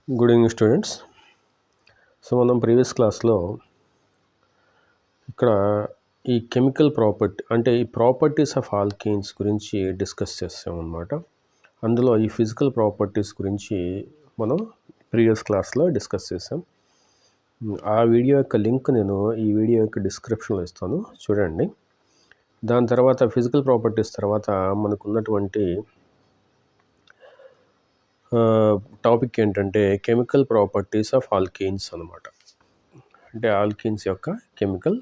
Good evening students. So మనం previous క్లాస్లో ఇక్కడ ఈ కెమికల్ ప్రాపర్టీ అంటే ఈ ప్రాపర్టీస్ ఆఫ్ ఆల్కేన్స్ గురించి డిస్కస్ చేస్తామన్నమాట. అందులో ఈ ఫిజికల్ ప్రాపర్టీస్ గురించి మనం ప్రీవియస్ క్లాస్లో డిస్కస్ చేసాం. ఆ వీడియో యొక్క లింక్ నేను ఈ వీడియో యొక్క డిస్క్రిప్షన్లో ఇస్తాను, చూడండి. దాని తర్వాత ఫిజికల్ ప్రాపర్టీస్ తర్వాత మనకు ఉన్నటువంటి టాపిక్ ఏంటంటే కెమికల్ ప్రాపర్టీస్ ఆఫ్ ఆల్కేన్స్ అన్నమాట. అంటే ఆల్కీన్స్ యొక్క కెమికల్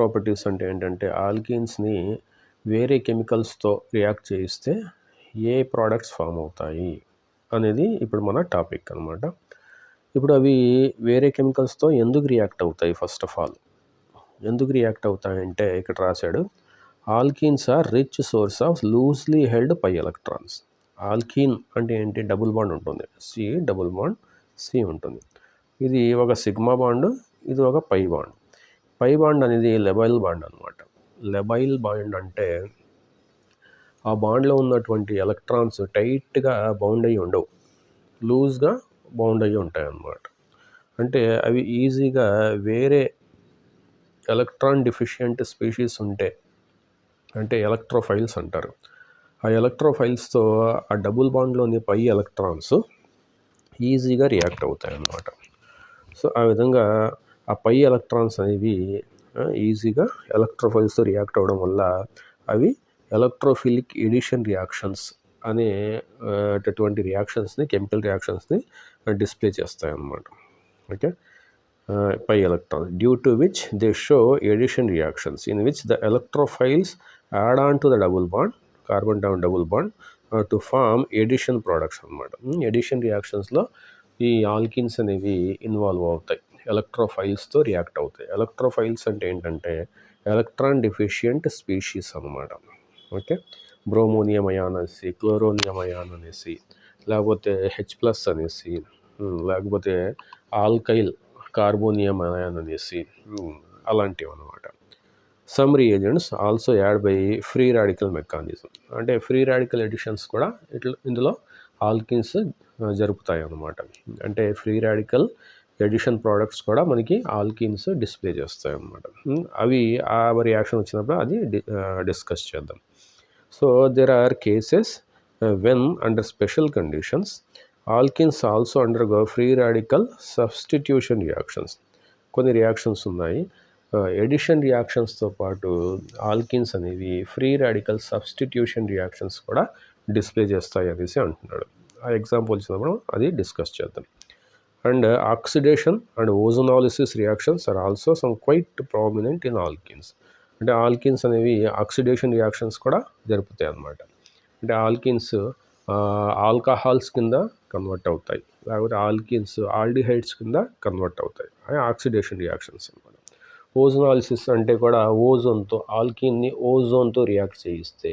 ప్రాపర్టీస్ అంటే ఏంటంటే ఆల్కీన్స్ని వేరే కెమికల్స్తో రియాక్ట్ చేయిస్తే ఏ ప్రోడక్ట్స్ ఫామ్ అవుతాయి అనేది ఇప్పుడు మన టాపిక్ అనమాట. ఇప్పుడు అవి వేరే కెమికల్స్తో ఎందుకు రియాక్ట్ అవుతాయి? ఫస్ట్ ఆఫ్ ఆల్ ఎందుకు రియాక్ట్ అవుతాయంటే ఇక్కడ రాశాడు, alkenes are rich source of loosely held pi electrons. Alkene అంటే ఏంటి? డబుల్ బాండ్ ఉంటుంది, డబుల్ బాండ్ సి ఉంటుంది. ఇది ఒక సిగ్మా బాండ్, ఇది ఒక పై బాండ్. పై బాండ్ అనేది లెబైల్ బాండ్ అనమాట. లెబైల్ బాండ్ అంటే ఆ బాండ్లో ఉన్నటువంటి ఎలక్ట్రాన్స్ టైట్గా బౌండ్ అయ్యి ఉండవు, లూజ్గా బౌండ్ అయ్యి ఉంటాయి అన్నమాట. అంటే అవి ఈజీగా వేరే ఎలక్ట్రాన్ డిఫిషియంట్ స్పీషీస్ ఉంటే, అంటే ఎలక్ట్రోఫైల్స్ అంటారు, ఆ ఎలక్ట్రోఫైల్స్తో ఆ డబుల్ బాండ్లోని పై ఎలక్ట్రాన్స్ ఈజీగా రియాక్ట్ అవుతాయి అన్నమాట. సో ఆ విధంగా ఆ పై ఎలక్ట్రాన్స్ అనేవి ఈజీగా ఎలక్ట్రోఫైల్స్తో రియాక్ట్ అవ్వడం వల్ల అవి ఎలక్ట్రోఫిలిక్ ఎడిషన్ రియాక్షన్స్ అనేటటువంటి రియాక్షన్స్ని, కెమికల్ రియాక్షన్స్ని డిస్ప్లే చేస్తాయి అన్నమాట. Okay, pi electrons due to which they show addition reactions in which the electrophiles add on to the double bond, carbon double bond to form addition products అనమాట. Addition రియాక్షన్స్లో ఈ alkenes అనేవి involve అవుతాయి, ఎలక్ట్రోఫైల్స్తో react అవుతాయి. Electrophiles అంటే ఏంటంటే electron deficient species అనమాట. Okay, bromonium ion అనేసి, క్లోరోనియం అయాన్ అనేసి, లేకపోతే H+ అనేసి, లేకపోతే ఆల్కైల్ కార్బోనియం అయాన్ అనేసి, అలాంటివి అనమాట. Some reagents also add by free radical mechanism. అంటే ఫ్రీ రాడికల్ ఎడిషన్స్ కూడా ఇందులో ఆల్కిన్స్ జరుపుతాయి అన్నమాట. అంటే ఫ్రీ రాడికల్ ఎడిషన్ ప్రోడక్ట్స్ కూడా మనకి ఆల్కిన్స్ డిస్ప్లే చేస్తాయి అన్నమాట. అవి ఆ రియాక్షన్ వచ్చినప్పుడు అది డిస్కస్ చేద్దాం. So there are cases when under special conditions alkenes also undergo free radical substitution reactions. కొన్ని రియాక్షన్స్ ఉన్నాయి, ఎడిషన్ రియాక్షన్స్తో పాటు ఆల్కిన్స్ అనేవి ఫ్రీ రాడికల్ సబ్స్టిట్యూషన్ రియాక్షన్స్ కూడా డిస్ప్లే చేస్తాయి అనేసి అంటున్నాడు. ఆ ఎగ్జాంపుల్ ఇచ్చినప్పుడు అది డిస్కస్ చేద్దాం. And oxidation and ozonolysis reactions are also some quite prominent in alkenes. అంటే ఆల్కిన్స్ అనేవి ఆక్సిడేషన్ రియాక్షన్స్ కూడా జరుపుతాయి అన్నమాట. అంటే ఆల్కిన్స్ ఆల్కహాల్స్ కింద కన్వర్ట్ అవుతాయి, లేకపోతే ఆల్కిన్స్ ఆల్డిహైడ్స్ కింద కన్వర్ట్ అవుతాయి, అవి ఆక్సిడేషన్ రియాక్షన్స్ అన్నమాట. ఓజోనాలిసిస్ అంటే కూడా ఓజోన్తో, ఆల్కిన్ని ఓజోన్తో రియాక్ట్ చేయిస్తే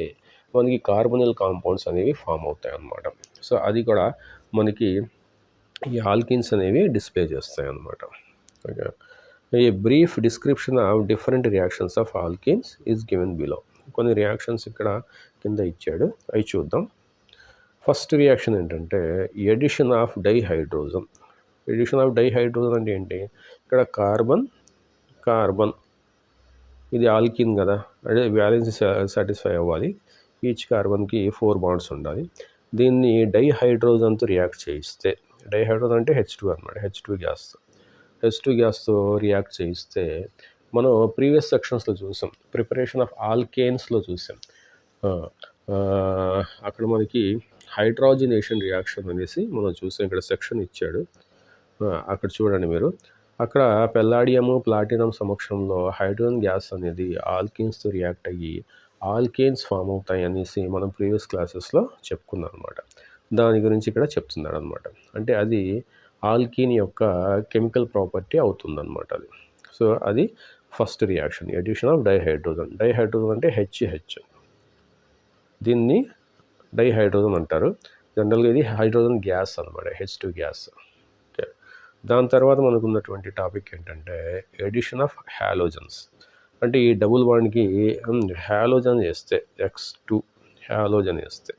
మనకి కార్బొనిల్ కాంపౌండ్స్ అనేవి ఫామ్ అవుతాయి అన్నమాట. సో అది కూడా మనకి ఈ ఆల్కిన్స్ అనేవి డిస్ప్లే చేస్తాయి అన్నమాట. Okay, a brief description of different reactions of alkenes is given below. కొన్ని రియాక్షన్స్ ఇక్కడ కింద ఇచ్చాడు, అవి చూద్దాం. ఫస్ట్ రియాక్షన్ ఏంటంటే addition of dihydrogen. Addition of dihydrogen అంటే ఏంటి? ఇక్కడ కార్బన్ ఇది ఆల్కిన్ కదా, అంటే బ్యాలెన్స్ సాటిస్ఫై అవ్వాలి, ఈచ్ కార్బన్కి 4 బాండ్స్ ఉండాలి. దీన్ని డైహైడ్రోజన్తో రియాక్ట్ చేయిస్తే, డైహైడ్రోజన్ అంటే H2 అనమాట, H2 గ్యాస్తో రియాక్ట్ చేయిస్తే మనం ప్రీవియస్ సెక్షన్స్లో చూసాం, ప్రిపరేషన్ ఆఫ్ ఆల్కేన్స్లో చూసాం. అక్కడ మనకి హైడ్రోజనేషన్ రియాక్షన్ అనేసి మనం చూసాం, ఇక్కడ సెక్షన్ ఇచ్చాడు, అక్కడ చూడండి మీరు. అక్కడ పెల్లాడియము ప్లాటినం సమక్షంలో హైడ్రోజన్ గ్యాస్ అనేది ఆల్కేన్స్తో రియాక్ట్ అయ్యి ఆల్కేన్స్ ఫామ్ అవుతాయి అనేసి మనం ప్రీవియస్ క్లాసెస్లో చెప్పుకున్నాం అనమాట. దాని గురించి ఇక్కడ చెప్తున్నాడు అనమాట. అంటే అది ఆల్కీన్ యొక్క కెమికల్ ప్రాపర్టీ అవుతుందన్నమాట అది. సో అది first reaction, addition of dihydrogen. Dihydrogen అంటే HH, దీన్ని డైహైడ్రోజన్ అంటారు. జనరల్గా ఇది హైడ్రోజన్ గ్యాస్ అనమాట, H2 గ్యాస్. ఓకే, దాని తర్వాత మనకు ఉన్నటువంటి టాపిక్ ఏంటంటే ఎడిషన్ ఆఫ్ హ్యాలోజన్స్. అంటే ఈ డబుల్ బాండ్కి హ్యాలోజన్ వేస్తే, X2 హ్యాలోజన్ వేస్తే,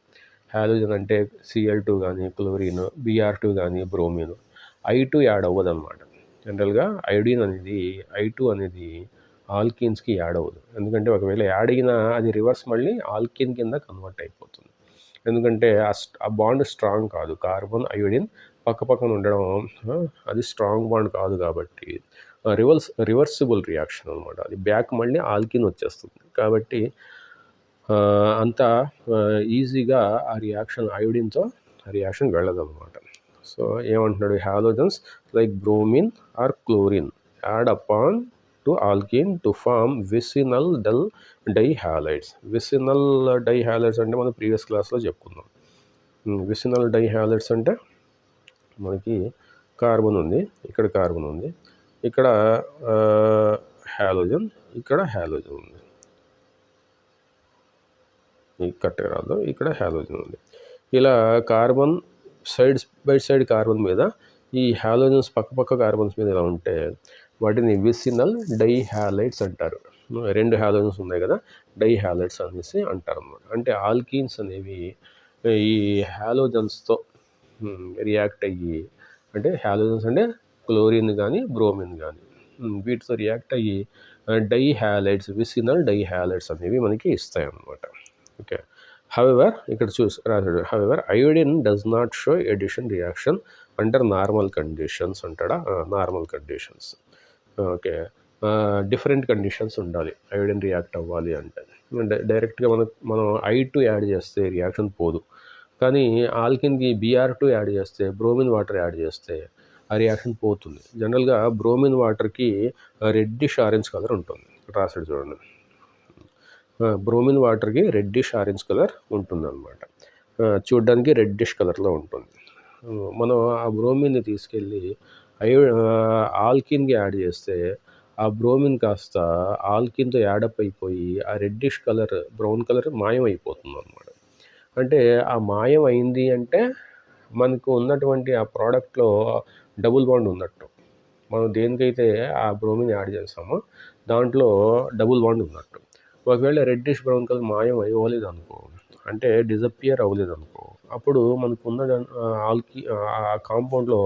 హాలోజన్ అంటే Cl2 కానీ క్లోరిన్, Br2 కానీ బ్రోమిన్. I2 add అవ్వదన్నమాట. జనరల్గా I2 అనేది ఆల్కీన్స్కి యాడ్ అవ్వదు. ఎందుకంటే ఒకవేళ యాడ్ అయినా అది రివర్స్ మళ్ళీ ఆల్కీన్ కింద కన్వర్ట్ అయిపోతుంది. ఎందుకంటే ఆ బాండ్ స్ట్రాంగ్ కాదు. కార్బన్ అయోడిన్ పక్కపక్కన ఉండడం అది స్ట్రాంగ్ బాండ్ కాదు కాబట్టి రివర్సిబుల్ రియాక్షన్ అనమాట. అది బ్యాక్ మళ్ళీ ఆల్కిన్ వచ్చేస్తుంది. కాబట్టి అంత ఈజీగా ఆ రియాక్షన్ అయోడిన్తో ఆ రియాక్షన్ వెళ్ళదన్నమాట. సో ఏమంటున్నాడు, halogens like bromine or chlorine add upon to alkene to form vicinal dihalides. Vicinal dihalides అంటే మనం ప్రీవియస్ క్లాస్లో చెప్పుకుందాం. విసినల్ డైహాలైడ్స్ అంటే మనకి కార్బన్ ఉంది, ఇక్కడ కార్బన్ ఉంది, ఇక్కడ హాలోజన్, ఇక్కడ హాలోజన్ ఉంది, కరెక్ట్గా రాదు, ఇక్కడ హాలోజన్ ఉంది. ఇలా కార్బన్ బై సైడ్ కార్బన్ మీద ఈ హాలోజన్స్ పక్క కార్బన్స్ మీద ఇలా ఉంటే వాటిని విసినల్ డైహాలైడ్స్ అంటారు. 2 హాలోజన్స్ ఉన్నాయి కదా, డైహాలైడ్స్ అనేసి అంటారు అన్నమాట. అంటే ఆల్కీన్స్ అనేవి ఈ హాలోజన్స్తో రియాక్ట్ అయ్యి, అంటే హాలోజన్స్ అంటే క్లోరిన్ కానీ బ్రోమిన్ కానీ వీటితో రియాక్ట్ అయ్యి డైహాలైడ్స్, విసినల్ డైహాలైడ్స్ అనేవి మనకి ఇస్తాయి అన్నమాట. ఓకే, హవెవర్ ఇక్కడ రాశాడు, however iodine does not show addition reaction under normal conditions అంటాడా. Normal conditions. Okay, different conditions ఉండాలి అయోడిన్ రియాక్ట్ అవ్వాలి అంటే. డైరెక్ట్గా మనం I2 యాడ్ చేస్తే రియాక్షన్ పోదు. కానీ ఆల్కిన్కి Br2 యాడ్ చేస్తే, బ్రోమిన్ వాటర్ యాడ్ చేస్తే ఆ రియాక్షన్ పోతుంది. జనరల్గా బ్రోమిన్ వాటర్కి రెడ్డిష్ ఆరెంజ్ కలర్ ఉంటుంది. రాసాడు చూడండి, బ్రోమిన్ వాటర్కి రెడ్డిష్ ఆరెంజ్ కలర్ ఉంటుంది అనమాట. చూడ్డానికి రెడ్డిష్ కలర్లో ఉంటుంది. మనం ఆ బ్రోమిన్ని తీసుకెళ్ళి ఆల్కిన్కి యాడ్ చేస్తే ఆ బ్రోమిన్ కాస్త ఆల్కిన్తో యాడప్ అయిపోయి ఆ రెడ్డిష్ కలర్, బ్రౌన్ కలర్ మాయమైపోతుంది అనమాట. అంటే ఆ మాయం అయింది అంటే మనకు ఉన్నటువంటి ఆ ప్రోడక్ట్లో డబుల్ బాండ్ ఉన్నట్టు. మనం దేనికైతే ఆ బ్రోమిన్ యాడ్ చేస్తామో దాంట్లో డబుల్ బాండ్ ఉన్నట్టు. ఒకవేళ రెడ్డిష్ బ్రౌన్ కలర్ మాయం అవ్వలేదు అనుకో, అంటే డిజపియర్ అవ్వలేదు అనుకో, అప్పుడు మనకు ఉన్న ఆ కాంపౌండ్లో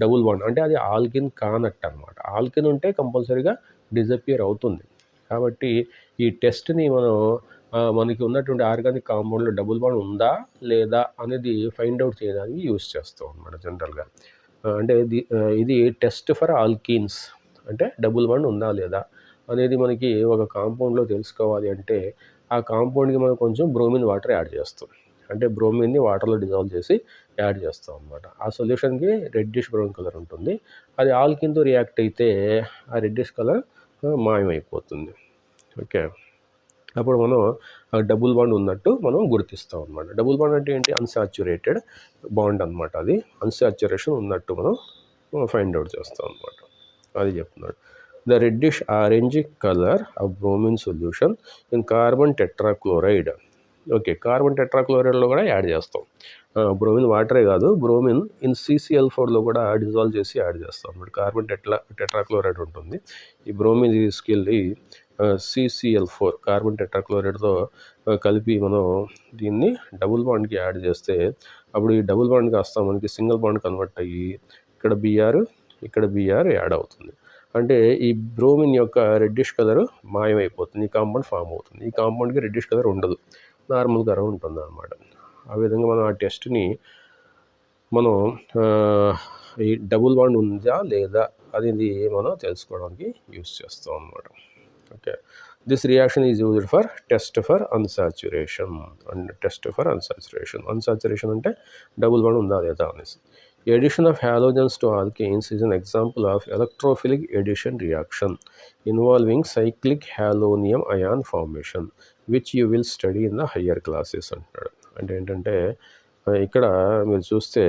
డబుల్ బాండ్, అంటే అది ఆల్కిన్ కానట్టు అనమాట. ఆల్కిన్ ఉంటే కంపల్సరీగా డిజపియర్ అవుతుంది. కాబట్టి ఈ టెస్ట్ని మనకి ఉన్నటువంటి ఆర్గానిక్ కాంపౌండ్లో డబుల్ బాండ్ ఉందా లేదా అనేది ఫైండ్ అవుట్ చేయడానికి యూస్ చేస్తాం అనమాట జనరల్గా. అంటే ఇది టెస్ట్ ఫర్ ఆల్కీన్స్, అంటే డబుల్ బాండ్ ఉందా లేదా అనేది మనకి ఒక కాంపౌండ్లో తెలుసుకోవాలి అంటే ఆ కాంపౌండ్కి మనం కొంచెం బ్రోమిన్ వాటర్ యాడ్ చేస్తాం. అంటే బ్రోమిన్ని వాటర్లో డిజాల్వ్ చేసి యాడ్ చేస్తాం అనమాట. ఆ సొల్యూషన్కి రెడ్డిష్ బ్రౌన్ కలర్ ఉంటుంది. అది ఆల్కిన్తో రియాక్ట్ అయితే ఆ రెడ్డిష్ కలర్ మాయమైపోతుంది. ఓకే, అప్పుడు మనం డబుల్ బాండ్ ఉన్నట్టు మనం గుర్తిస్తాం అనమాట. డబుల్ బాండ్ అంటే ఏంటి, అన్సాచురేటెడ్ బాండ్ అనమాట. అది అన్సాచురేషన్ ఉన్నట్టు మనం ఫైండ్ అవుట్ చేస్తాం అనమాట. అది చెప్తున్నాడు. The reddish orange colour of bromine solution in carbon tetrachloride. Okay, carbon టెట్రాక్లోరైడ్లో కూడా యాడ్ చేస్తాం. బ్రోమిన్ వాటరే కాదు, బ్రోమిన్ ఇన్ CCl4లో కూడా డిజాల్వ్ చేసి యాడ్ చేస్తాం అన్నమాట. కార్బన్ టెట్రాక్లోరైడ్ ఉంటుంది. ఈ బ్రోమిన్ తీసుకెళ్ళి CCl4 కార్బన్ టెట్రాక్లోరైడ్తో కలిపి మనం దీన్ని డబుల్ బాండ్కి యాడ్ చేస్తే అప్పుడు ఈ డబుల్ బాండ్ కాస్త మనకి సింగిల్ బాండ్ కన్వర్ట్ అయ్యి ఇక్కడ Br యాడ్ అవుతుంది. అంటే ఈ బ్రోమిన్ యొక్క రెడ్డిష్ కలర్ మాయమైపోతుంది, ఈ కాంపౌండ్ ఫామ్ అవుతుంది. ఈ కాంపౌండ్కి రెడ్డిష్ కలర్ ఉండదు, నార్మల్ కలర్ ఉంటుంది అన్నమాట. ఆ విధంగా మనం ఆ టెస్ట్ని మనం ఈ డబుల్ బాండ్ ఉందా లేదా అనేది మనం తెలుసుకోవడానికి యూస్ చేస్తాం అన్నమాట. Okay, this reaction is used for test for unsaturation. Unsaturation అంటే డబుల్ బాండ్ ఉందా లేదా అనేసి. Addition of halogens to alkanes is an example of electrophilic addition reaction involving cyclic halonium ion formation, which you will study in the higher classes అంటాడు. అంటే ఏంటంటే ఇక్కడ మీరు చూస్తే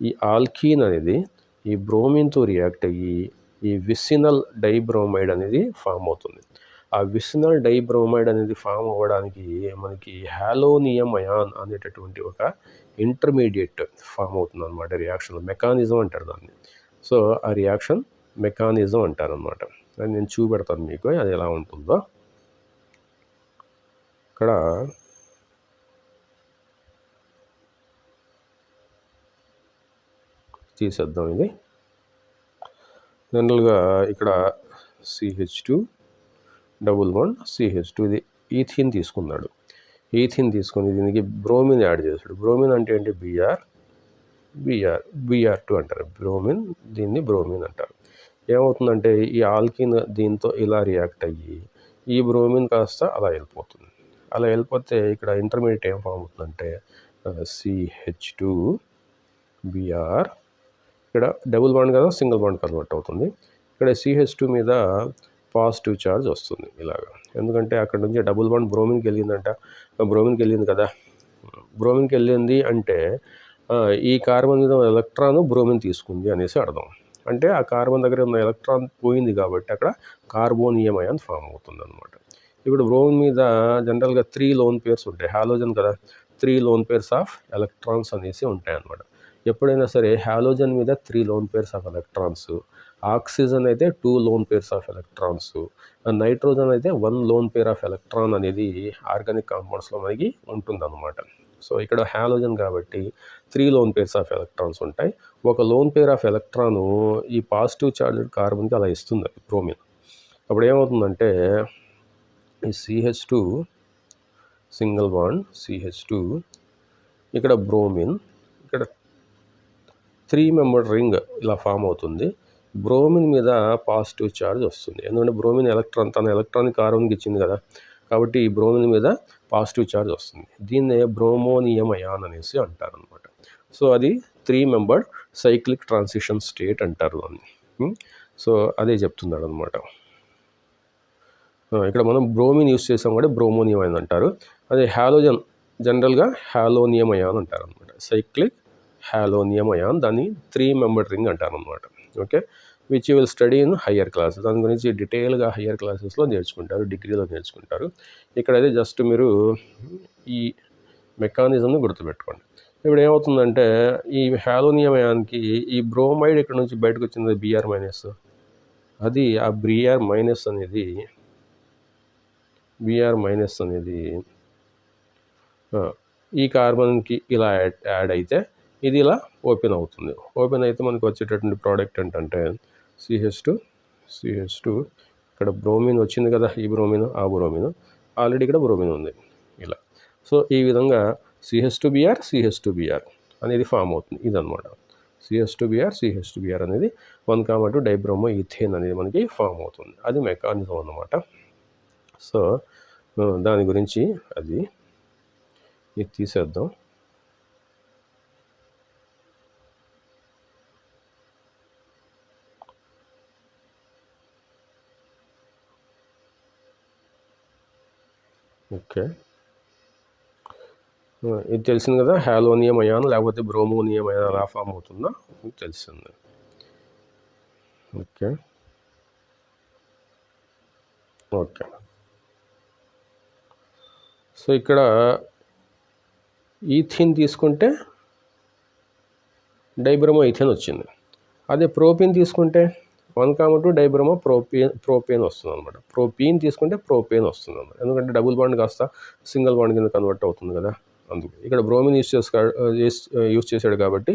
ఈ ఆల్కీన్ అనేది ఈ బ్రోమిన్తో రియాక్ట్ అయ్యి ఈ విసినల్ డైబ్రోమైడ్ అనేది ఫామ్ అవుతుంది. ఆ విసినల్ డైబ్రోమైడ్ అనేది ఫామ్ అవ్వడానికి మనకి హాలోనియం అయాన్ అనేటటువంటి ఒక ఇంటర్మీడియట్ ఫామ్ అవుతుంది అనమాట. రియాక్షన్ మెకానిజం అంటారు దాన్ని. సో ఆ రియాక్షన్ మెకానిజం అంటారనమాట. అది నేను చూపెడతాను మీకు అది ఎలా ఉంటుందో. ఇక్కడ తీసేద్దాం. ఇది జనరల్గా ఇక్కడ CH2 ఇది ఈథిన్ తీసుకున్నాడు. ఈథిన్ తీసుకొని దీనికి బ్రోమిన్ యాడ్ చేశాడు. బ్రోమిన్ అంటే ఏంటి? BR2 అంటారు. దీన్ని బ్రోమిన్ అంటారు. ఏమవుతుందంటే ఈ ఆల్కిన్ దీంతో ఇలా రియాక్ట్ అయ్యి ఈ బ్రోమిన్ కాస్త అలా వెళ్ళిపోతుంది. అలా వెళ్ళిపోతే ఇక్కడ ఇంటర్మీడియట్ ఏం ఫామ్ అవుతుందంటే CH2Br. ఇక్కడ డబుల్ బాండ్ కదా, సింగిల్ బాండ్ కన్వర్ట్ అవుతుంది. ఇక్కడ CH2 మీద పాజిటివ్ ఛార్జ్ వస్తుంది ఇలాగా. ఎందుకంటే అక్కడ నుంచి డబుల్ బాండ్ బ్రోమిన్కి వెళ్ళింది కదా. బ్రోమిన్కి వెళ్ళింది అంటే ఈ కార్బన్ మీద ఎలక్ట్రాన్ బ్రోమిన్ తీసుకుంది అనేసి అర్థం. అంటే ఆ కార్బన్ దగ్గర ఉన్న ఎలక్ట్రాన్ పోయింది కాబట్టి అక్కడ కార్బోనియం అయాన్ ఫామ్ అవుతుంది అనమాట. ఇప్పుడు బ్రోమిన్ మీద జనరల్గా 3 లోన్ పేర్స్ ఉంటాయి. హాలోజన్ కదా, 3 లోన్ పేర్స్ ఆఫ్ ఎలక్ట్రాన్స్ అనేసి ఉంటాయి అన్నమాట. ఎప్పుడైనా సరే హాలోజన్ మీద 3 loan pairs of electrons, oxygen అయితే 2 loan pairs of electrons, nitrogen అయితే 1 లోన్ పేర్ ఆఫ్ ఎలక్ట్రాన్ అనేది ఆర్గానిక్ కాంపౌండ్స్లో మనకి ఉంటుందన్నమాట. సో ఇక్కడ హాలోజన్ కాబట్టి 3 లోన్ పేర్స్ ఆఫ్ ఎలక్ట్రాన్స్ ఉంటాయి. ఒక లోన్ పేర్ ఆఫ్ ఎలక్ట్రాను ఈ పాజిటివ్ చార్జ్డ్ కార్బన్కి అలా ఇస్తుంది బ్రోమిన్. అప్పుడు ఏమవుతుందంటే ఈ CH2 సింగిల్ బాండ్ CH2 ఇక్కడ బ్రోమిన్, ఇక్కడ 3 మెంబర్డ్ రింగ్ ఇలా ఫామ్ అవుతుంది. బ్రోమిన్ మీద పాజిటివ్ ఛార్జ్ వస్తుంది. ఎందుకంటే బ్రోమిన్ తన ఎలక్ట్రానిక్ కార్బన్కి ఇచ్చింది కదా, కాబట్టి ఈ బ్రోమిన్ మీద పాజిటివ్ ఛార్జ్ వస్తుంది. దీన్నే బ్రోమోనియం అయాన్ అనేసి అంటారు అనమాట. సో అది 3 మెంబర్డ్ సైక్లిక్ ట్రాన్సిషన్ స్టేట్ అంటారు దాన్ని. సో అదే చెప్తున్నాడు అనమాట. ఇక్కడ మనం బ్రోమిన్ యూస్ చేసాం కూడా బ్రోమోనియం అయాన్ అంటారు. అదే హాలోజన్ జనరల్గా హాలోనియం అయాన్ అంటారు అనమాట. సైక్లిక్ హాలోనియం అయాన్, దాన్ని 3 మెంబర్డ్ రింగ్ అంటారు అనమాట. Okay, which you will study in higher classes. దాని గురించి డీటెయిల్గా హయ్యర్ క్లాసెస్లో నేర్చుకుంటారు, డిగ్రీలో నేర్చుకుంటారు. ఇక్కడైతే జస్ట్ మీరు ఈ మెకానిజంని గుర్తుపెట్టుకోండి. ఇప్పుడు ఏమవుతుందంటే ఈ హాలోనియం అయాన్కి ఈ బ్రోమైడ్ ఇక్కడ నుంచి బయటకు వచ్చింది Br-, అది ఆ Br- అనేది ఈ కార్బన్కి ఇలా యాడ్ అయితే ఇది ఇలా ఓపెన్ అవుతుంది. ఓపెన్ అయితే మనకు వచ్చేటటువంటి ప్రోడక్ట్ ఏంటంటే CH2 ఇక్కడ బ్రోమిన్ వచ్చింది కదా, ఈ బ్రోమిన్ ఆ బ్రోమిన్ ఆల్రెడీ ఇక్కడ బ్రోమిన్ ఉంది ఇలా. సో ఈ విధంగా CH2Br అనేది ఫామ్ అవుతుంది. ఇదనమాట CH2Br అనేది 1,2 డైబ్రోమో ఈథేన్ అనేది మనకి ఫామ్ అవుతుంది. అది మెకానిజం అన్నమాట. సో దాని గురించి ఇది తీసేద్దాం. ఓకే, ఇది తెలిసింది కదా, హాలోనియం అయాన్ లేకపోతే బ్రోమోనియం అయాన్ ఎలా ఫామ్ అవుతుందో మీకు తెలిసింది. ఓకే, సో ఇక్కడ ఈథిన్ తీసుకుంటే డైబ్రోమో ఈథేన్ వచ్చింది. అదే ప్రోపీన్ తీసుకుంటే 1,2 డైబ్రోమో ప్రోపేన్ వస్తుంది అనమాట. ప్రోపీన్ తీసుకుంటే ప్రోపేన్ వస్తుంది అనమాట. ఎందుకంటే డబుల్ బాండ్ కాస్త సింగిల్ బాండ్ కింద కన్వర్ట్ అవుతుంది కదా, అందుకు. ఇక్కడ బ్రోమిన్ యూస్ చేశాడు కాబట్టి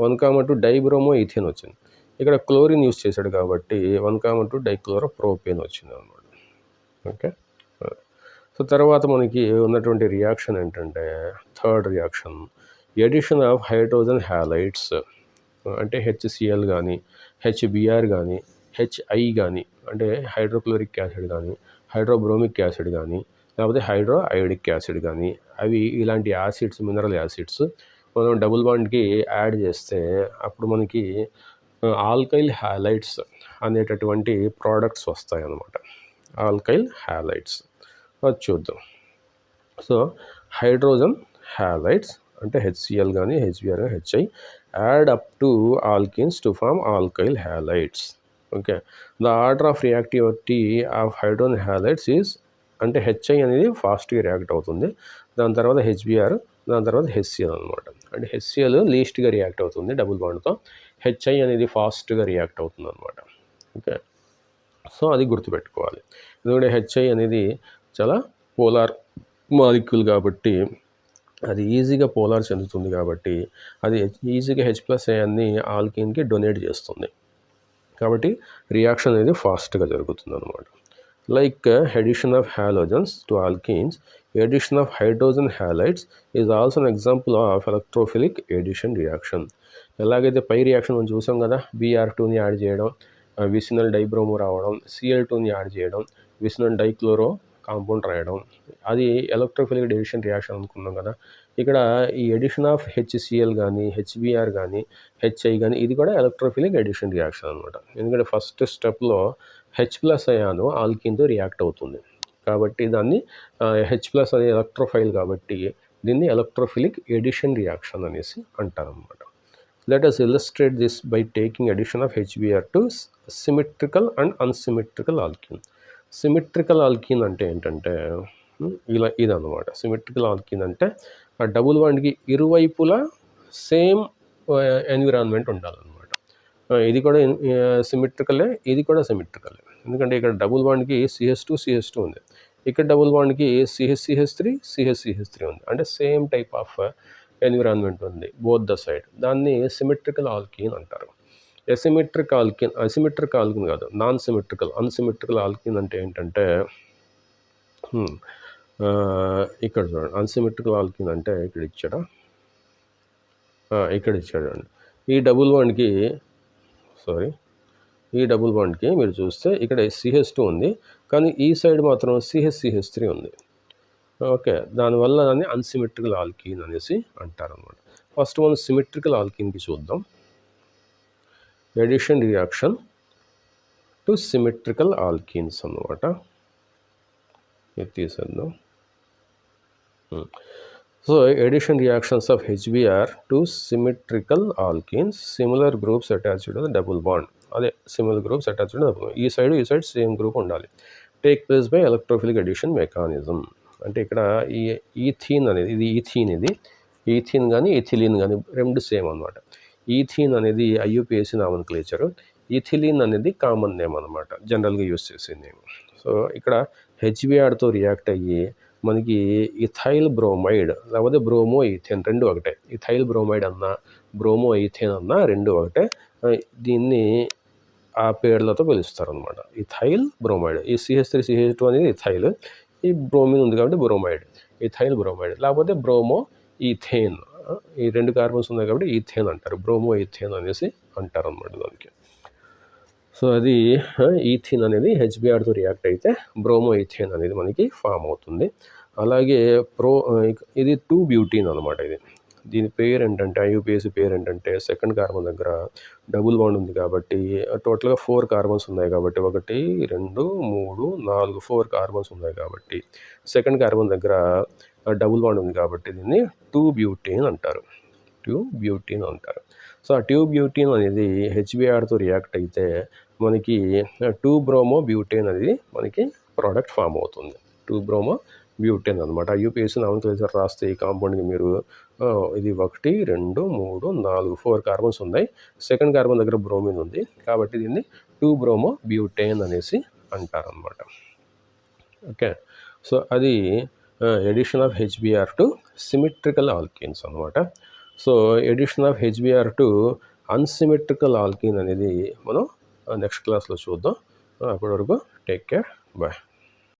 1,2 డైబ్రోమో ఈథేన్ వచ్చింది. ఇక్కడ క్లోరిన్ యూస్ చేశాడు కాబట్టి 1,2 డైక్లోరో ప్రోపేన్ వచ్చింది అనమాట. ఓకే, సో తర్వాత మనకి ఉన్నటువంటి రియాక్షన్ ఏంటంటే third reaction, addition of hydrogen halides. అంటే HCl కానీ, HBr కానీ, HI కానీ, అంటే హైడ్రోక్లోరిక్ యాసిడ్ కానీ, హైడ్రోబ్రోమిక్ యాసిడ్ కానీ, లేకపోతే హైడ్రో అయోడిక్ యాసిడ్ కానీ, అవి ఇలాంటి యాసిడ్స్, మినరల్ యాసిడ్స్ మనం డబుల్ బాండ్కి యాడ్ చేస్తే అప్పుడు మనకి ఆల్కైల్ హ్యాలైడ్స్ అనేటటువంటి ప్రోడక్ట్స్ వస్తాయి అన్నమాట. ఆల్కైల్ హ్యాలైడ్స్ అది చూద్దాం. సో హైడ్రోజన్ హ్యాలైడ్స్ అంటే HCl కానీ, HBr కానీ, HI add up to alkenes to form alkyl halides. Okay, the order of reactivity of hydrogen halides is, అంటే HI అనేది ఫాస్ట్గా రియాక్ట్ అవుతుంది, దాని తర్వాత HBr, దాని తర్వాత HCl అనమాట. అంటే HCl లీస్ట్గా రియాక్ట్ అవుతుంది డబుల్ బాండ్తో, HI అనేది ఫాస్ట్గా రియాక్ట్ అవుతుంది అనమాట. ఓకే, సో అది గుర్తుపెట్టుకోవాలి. ఎందుకంటే HI అనేది చాలా పోలార్ మాలిక్యూల్ కాబట్టి అది ఈజీగా పోలార్ చెందుతుంది కాబట్టి అది ఈజీగా H+ అయాన్ని ఆల్కీన్కి డొనేట్ చేస్తుంది. కాబట్టి రియాక్షన్ అనేది ఫాస్ట్గా జరుగుతుంది అనమాట. Like addition of halogens to alkenes, addition of hydrogen halides is also an example of electrophilic addition reaction. ఎలాగైతే పై రియాక్షన్ మనం చూసాం కదా, Br2ని యాడ్ చేయడం, విసినల్ డైబ్రోమో రావడం, Cl2ని యాడ్ చేయడం, విసినల్ డైక్లోరో కాంపౌండ్ రాయడం, అది ఎలక్ట్రోఫిలిక్ ఎడిషన్ రియాక్షన్ అనుకున్నాం కదా. ఇక్కడ ఈ ఎడిషన్ ఆఫ్ HCl కానీ, HBr కానీ, HI కానీ ఇది కూడా ఎలక్ట్రోఫిలిక్ ఎడిషన్ రియాక్షన్ అనమాట. ఎందుకంటే ఫస్ట్ స్టెప్లో H+ అయాను ఆల్కీన్తో రియాక్ట్ అవుతుంది కాబట్టి దాన్ని H+ అనే ఎలక్ట్రోఫైల్ కాబట్టి దీన్ని ఎలక్ట్రోఫిలిక్ ఎడిషన్ రియాక్షన్ అనేసి అంటారనమాట. Let us illustrate this by taking addition of HBr to symmetrical and unsymmetrical alkene. Symmetrical alkyne అంటే ఏంటంటే ఇలా ఇదన్నమాట. సిమెట్రికల్ ఆల్కీన్ అంటే ఆ డబుల్ బాండ్కి ఇరువైపులా సేమ్ ఎన్విరాన్మెంట్ ఉండాలన్నమాట. ఇది కూడా సిమెట్రికలే, ఇది కూడా సిమెట్రికలే. ఎందుకంటే ఇక్కడ డబుల్ బాండ్కి CH2 ఉంది, ఇక్కడ డబుల్ బాండ్కి CH3 ఉంది. అంటే సేమ్ టైప్ ఆఫ్ ఎన్విరాన్మెంట్ ఉంది బోత్ ద సైడ్. దాన్ని సిమెట్రికల్ ఆల్కీన్ అంటారు. అసిమెట్రిక్ ఆల్కీన్ కాదు, నాన్ సిమెట్రికల్, అన్సిమెట్రికల్ ఆల్కీన్ అంటే ఏంటంటే ఇక్కడ చూడండి. అన్సిమెట్రికల్ ఆల్కీన్ అంటే ఇక్కడ ఇచ్చాడండి. ఈ డబుల్ బాండ్కి మీరు చూస్తే ఇక్కడ CH2 ఉంది, కానీ ఈ సైడ్ మాత్రం CH3 ఉంది. ఓకే, దానివల్ల దాన్ని అన్సిమెట్రికల్ ఆల్కీన్ అనేసి అంటారన్నమాట. ఫస్ట్ మనం సిమెట్రికల్ ఆల్కీన్కి చూద్దాం. Addition reaction to symmetrical alkenes అన్నమాట. ఇది తీసేద్దాం. So addition reactions of HBr to symmetrical alkenes, similar groups attached to double bond. అదే similar groups attached to double bond. ఈ సైడ్ సేమ్ గ్రూప్ ఉండాలి. Take place by electrophilic addition mechanism. అంటే ఇక్కడ ఈ ethene అనేది, ఇది ఈథీన్ కానీ ethylene కానీ రెండు సేమ్ అనమాట. ఈథీన్ అనేది IUPAC నామన్క్లేచరు, ఇథిలీన్ అనేది కామన్ నేమ్ అనమాట, జనరల్గా యూస్ చేసే నేమ్. సో ఇక్కడ HBrతో రియాక్ట్ అయ్యి మనకి ఇథైల్ బ్రోమైడ్ లేకపోతే బ్రోమో ఈథేన్ రెండు ఒకటే. ఇథైల్ బ్రోమైడ్ అన్నా బ్రోమో ఈథేన్ అన్నా రెండు ఒకటే. దీన్ని ఆ పేర్లతో పిలుస్తారనమాట, ఇథైల్ బ్రోమైడ్. ఈ CH3CH2 అనేది ఇథైల్, ఈ బ్రోమిన్ ఉంది కాబట్టి బ్రోమైడ్, ఇథైల్ బ్రోమైడ్. లేకపోతే బ్రోమో ఈథేన్, ఈ రెండు కార్బన్స్ ఉన్నాయి కాబట్టి ఈథేన్ అంటారు, బ్రోమో ఈథేన్ అనేసి అంటారు అన్నమాట దానికి. సో అది ఈథీన్ అనేది HBrతో రియాక్ట్ అయితే బ్రోమో ఈథేన్ అనేది మనకి ఫామ్ అవుతుంది. అలాగే ఇది 2-బ్యూటీన్ అనమాట. దీని పేరు ఏంటంటే, IUPAC పేరు ఏంటంటే, సెకండ్ కార్బన్ దగ్గర డబుల్ బాండ్ ఉంది కాబట్టి టోటల్గా 4 కార్బన్స్ ఉన్నాయి కాబట్టి 1 2 3 4 4 కార్బన్స్ ఉన్నాయి కాబట్టి సెకండ్ కార్బన్ దగ్గర డబుల్ బాండ్ ఉంది కాబట్టి దీన్ని 2-బ్యూటీన్ అంటారు. సో ఆ 2-బ్యూటీన్ అనేది HBrతో రియాక్ట్ అయితే మనకి 2-బ్రోమో-బ్యూటేన్ అనేది మనకి ప్రోడక్ట్ ఫామ్ అవుతుంది. 2-బ్రోమో-బ్యూటేన్ అనమాట. IUPAC నామన్క్లేచర్ రాస్తే ఈ కాంపౌండ్కి మీరు ఇది 1 2 3 4 4 కార్బన్స్ ఉన్నాయి, సెకండ్ కార్బన్ దగ్గర బ్రోమిన్ ఉంది కాబట్టి దీన్ని 2-బ్రోమో-బ్యూటేన్ అనేసి అంటారనమాట. ఓకే, సో అది addition of HBr to symmetrical alkenes అనమాట. So addition of HBr to unsymmetrical alkene అనేది మనం నెక్స్ట్ క్లాస్లో చూద్దాం. అప్పటి వరకు టేక్ కేర్, బాయ్.